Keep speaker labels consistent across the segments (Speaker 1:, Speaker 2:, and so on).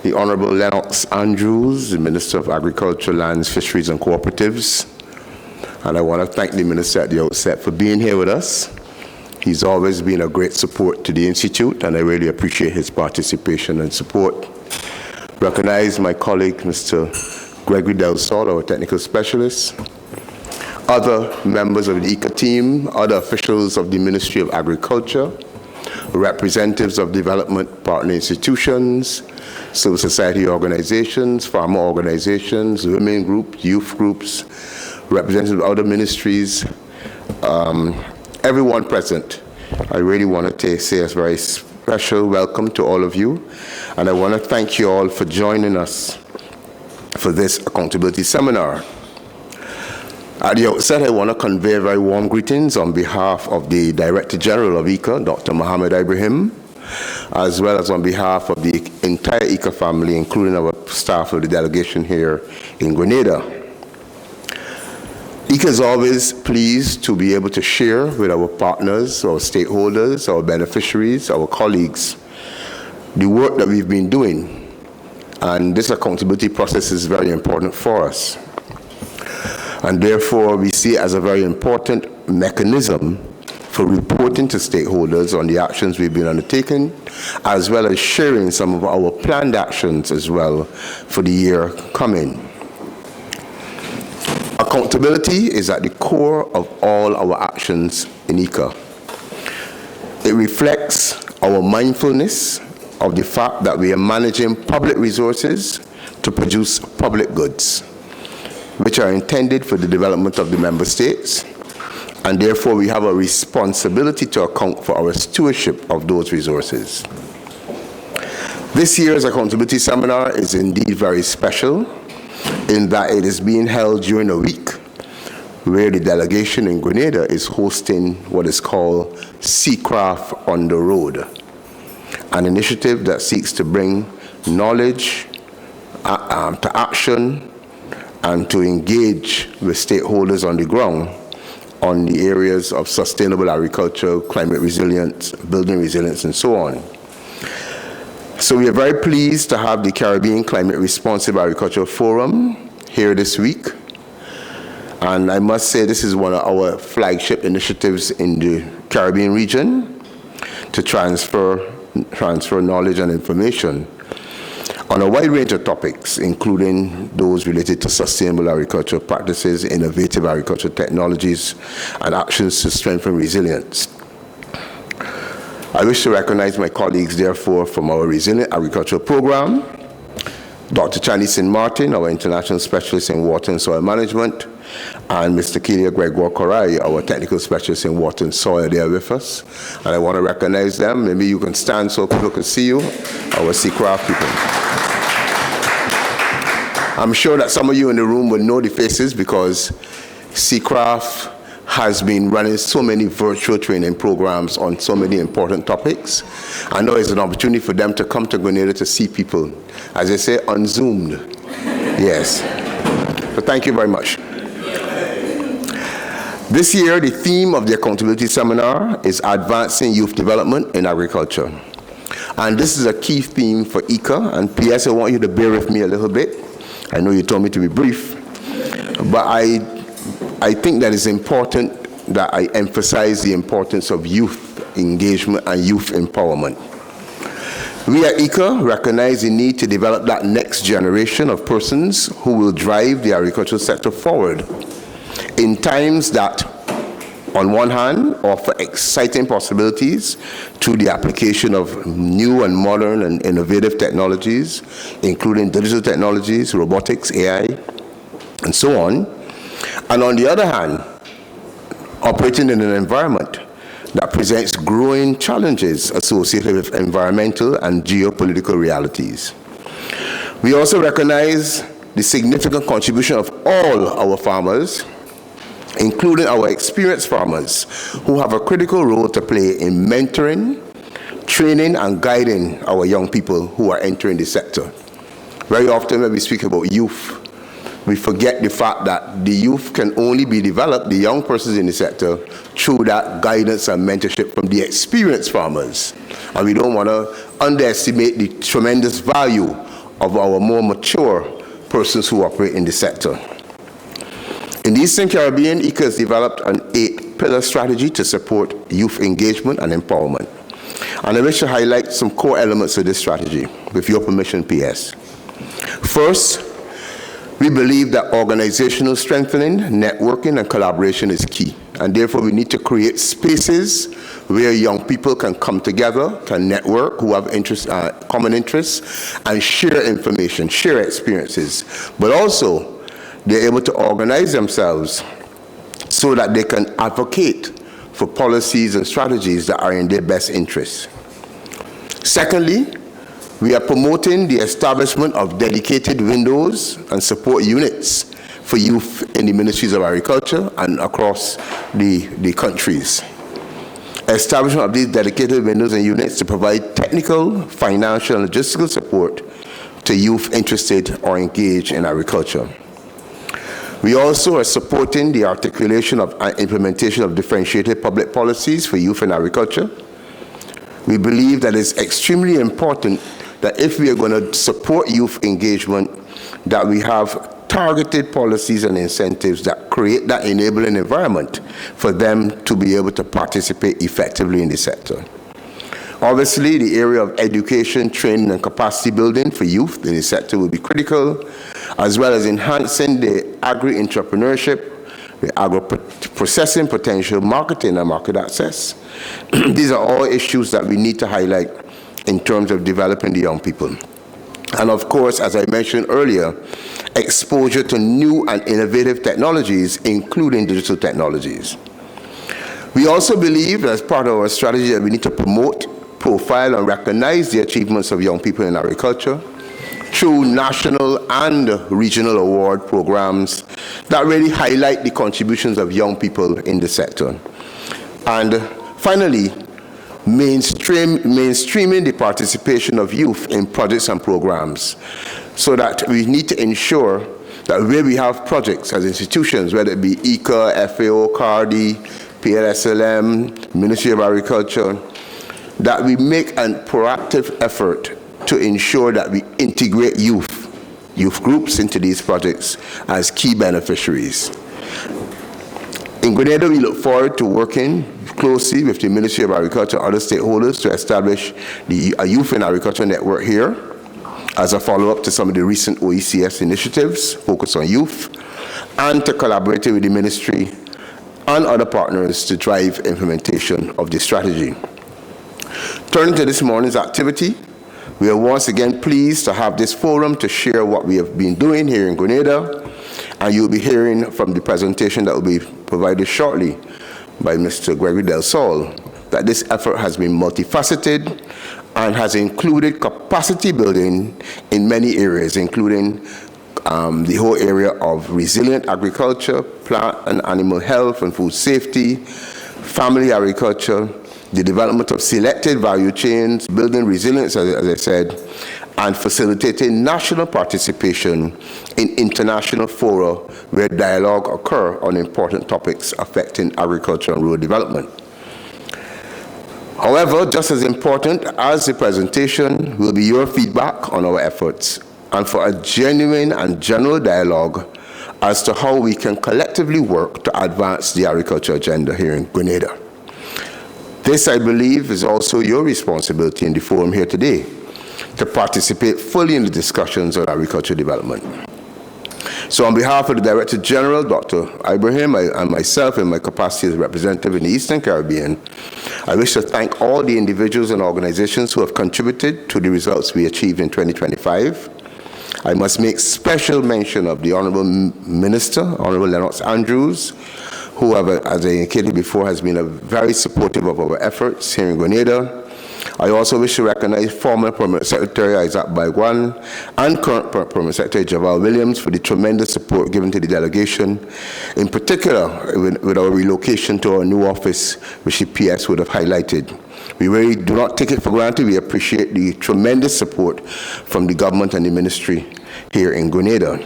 Speaker 1: the Honorable Lennox Andrews, the Minister of Agriculture, Lands, Fisheries and Cooperatives. And I want to thank the Minister at the outset for being here with us. He's always been a great support to the Institute, and I really appreciate his participation and support. Recognize my colleague, Mr. Gregg Rawlins, our technical specialist, other members of the IICA team, other officials of the Ministry of Agriculture, representatives of development partner institutions, civil society organizations, farmer organizations, women groups, youth groups, representatives of other ministries, everyone present. I really want to say a very special welcome to all of you, and I want to thank you all for joining us for this accountability seminar. At the outset, I want to convey very warm greetings on behalf of the Director General of IICA, Dr. Mohammed Ibrahim, as well as on behalf of the entire IICA family, including our staff of the delegation here in Grenada. IICA is always pleased to be able to share with our partners, our stakeholders, our beneficiaries, our colleagues, the work that we've been doing. And this accountability process is very important for us. And therefore, we see it as a very important mechanism for reporting to stakeholders on the actions we've been undertaking, as well as sharing some of our planned actions as well for the year coming. Accountability is at the core of all our actions in IICA. It reflects our mindfulness of the fact that we are managing public resources to produce public goods, which are intended for the development of the member states, and therefore we have a responsibility to account for our stewardship of those resources. This year's accountability seminar is indeed very special in that it is being held during a week where the delegation in Grenada is hosting what is called Seacraft on the Road, an initiative that seeks to bring knowledge to action and to engage with stakeholders on the ground on the areas of sustainable agriculture, climate resilience, building resilience, and so on. So we are very pleased to have the Caribbean Climate Responsive Agriculture Forum here this week. And I must say this is one of our flagship initiatives in the Caribbean region to transfer knowledge and information on a wide range of topics, including those related to sustainable agricultural practices, innovative agricultural technologies, and actions to strengthen resilience. I wish to recognize my colleagues, therefore, from our Resilient Agricultural Program, Dr. Chani St. Martin, our International Specialist in Water and Soil Management, and Mr. Kelia Gregg-Rawlins, our Technical Specialist in Water and Soil. They are with us, and I want to recognize them. Maybe you can stand so people can see you, our Seacraft people. I'm sure that some of you in the room will know the faces because Seacraft has been running so many virtual training programs on so many important topics. I know it's an opportunity for them to come to Grenada to see people, as they say, unzoomed. Yes. So thank you very much. This year, the theme of the accountability seminar is Advancing Youth Development in Agriculture. And this is a key theme for IICA, and P.S. I want you to bear with me a little bit. I know you told me to be brief, but I think that it's important that I emphasize the importance of youth engagement and youth empowerment. We at IICA recognize the need to develop that next generation of persons who will drive the agricultural sector forward in times that, on one hand, offer exciting possibilities through the application of new and modern and innovative technologies, including digital technologies, robotics, AI, and so on. And on the other hand, operating in an environment that presents growing challenges associated with environmental and geopolitical realities. We also recognize the significant contribution of all our farmers, including our experienced farmers, who have a critical role to play in mentoring, training, and guiding our young people who are entering the sector. Very often when we speak about youth, we forget the fact that the youth can only be developed, the young persons in the sector, through that guidance and mentorship from the experienced farmers. And we don't want to underestimate the tremendous value of our more mature persons who operate in the sector. In the Eastern Caribbean, IICA has developed an 8-pillar strategy to support youth engagement and empowerment. And I wish to highlight some core elements of this strategy, with your permission, PS. First, we believe that organizational strengthening, networking, and collaboration is key. And therefore, we need to create spaces where young people can come together, can network, who have common interests, and share information, share experiences. But also, they're able to organize themselves so that they can advocate for policies and strategies that are in their best interests. Secondly, we are promoting the establishment of dedicated windows and support units for youth in the ministries of agriculture and across the countries. Establishment of these dedicated windows and units to provide technical, financial, and logistical support to youth interested or engaged in agriculture. We also are supporting the articulation of and implementation of differentiated public policies for youth in agriculture. We believe that it's extremely important that if we are going to support youth engagement, that we have targeted policies and incentives that create that enabling environment for them to be able to participate effectively in the sector. Obviously, the area of education, training, and capacity building for youth in the sector will be critical, as well as enhancing the agri-entrepreneurship, the agro-processing potential, marketing, and market access. These are all issues that we need to highlight in terms of developing the young people. And of course, as I mentioned earlier, exposure to new and innovative technologies, including digital technologies. We also believe, as part of our strategy, that we need to promote, profile, and recognize the achievements of young people in agriculture through national and regional award programs that really highlight the contributions of young people in the sector. And finally, mainstreaming the participation of youth in projects and programs, so that we need to ensure that where we have projects as institutions, whether it be IICA, FAO, CARDI, PLSLM, Ministry of Agriculture, that we make a proactive effort to ensure that we integrate youth groups into these projects as key beneficiaries. In Grenada, we look forward to working closely with the Ministry of Agriculture and other stakeholders to establish a Youth in Agriculture network here as a follow-up to some of the recent OECS initiatives focused on youth, and to collaborate with the ministry and other partners to drive implementation of the strategy. Turning to this morning's activity, we are once again pleased to have this forum to share what we have been doing here in Grenada, and you'll be hearing from the presentation that will be provided shortly by Mr. Gregg Rawlins that this effort has been multifaceted and has included capacity building in many areas, including the whole area of resilient agriculture, plant and animal health and food safety, family agriculture, the development of selected value chains, building resilience, as I said, and facilitating national participation in international fora where dialogue occur on important topics affecting agriculture and rural development. However, just as important as the presentation will be your feedback on our efforts, and for a genuine and general dialogue as to how we can collectively work to advance the agriculture agenda here in Grenada. This, I believe, is also your responsibility in the forum here today, to participate fully in the discussions on agriculture development. So on behalf of the Director General, Dr. Ibrahim, and myself in my capacity as representative in the Eastern Caribbean, I wish to thank all the individuals and organizations who have contributed to the results we achieved in 2025. I must make special mention of the Honorable Minister, Honorable Lennox Andrews, who, as I indicated before, has been very supportive of our efforts here in Grenada. I also wish to recognize former Permanent Secretary Isaac Baigwan and current Permanent Secretary Javal Williams for the tremendous support given to the delegation, in particular with our relocation to our new office, which the PS would have highlighted. We really do not take it for granted. We appreciate the tremendous support from the government and the ministry here in Grenada.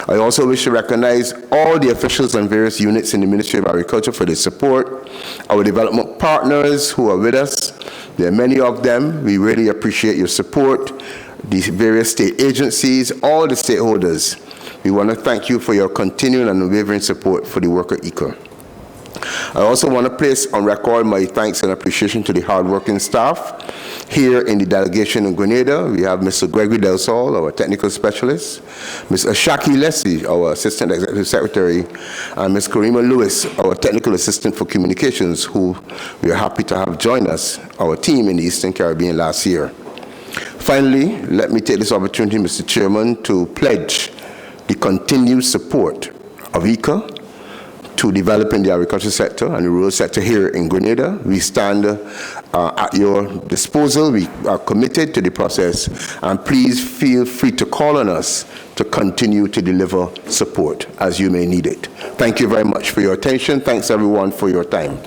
Speaker 1: I also wish to recognize all the officials and various units in the Ministry of Agriculture for their support, our development partners who are with us. There are many of them. We really appreciate your support, the various state agencies, all the stakeholders. We want to thank you for your continuing and unwavering support for the work of IICA. I also want to place on record my thanks and appreciation to the hardworking staff here in the delegation in Grenada. We have Mr. Gregory Del Sol, our technical specialist, Ms. Ashaki Leslie, our assistant executive secretary, and Ms. Karima Lewis, our technical assistant for communications, who we are happy to have join us, our team in the Eastern Caribbean last year. Finally, let me take this opportunity, Mr. Chairman, to pledge the continued support of IICA to developing the agricultural sector and the rural sector here in Grenada. We stand at your disposal. We are committed to the process, and please feel free to call on us to continue to deliver support as you may need it. Thank you very much for your attention. Thanks everyone for your time.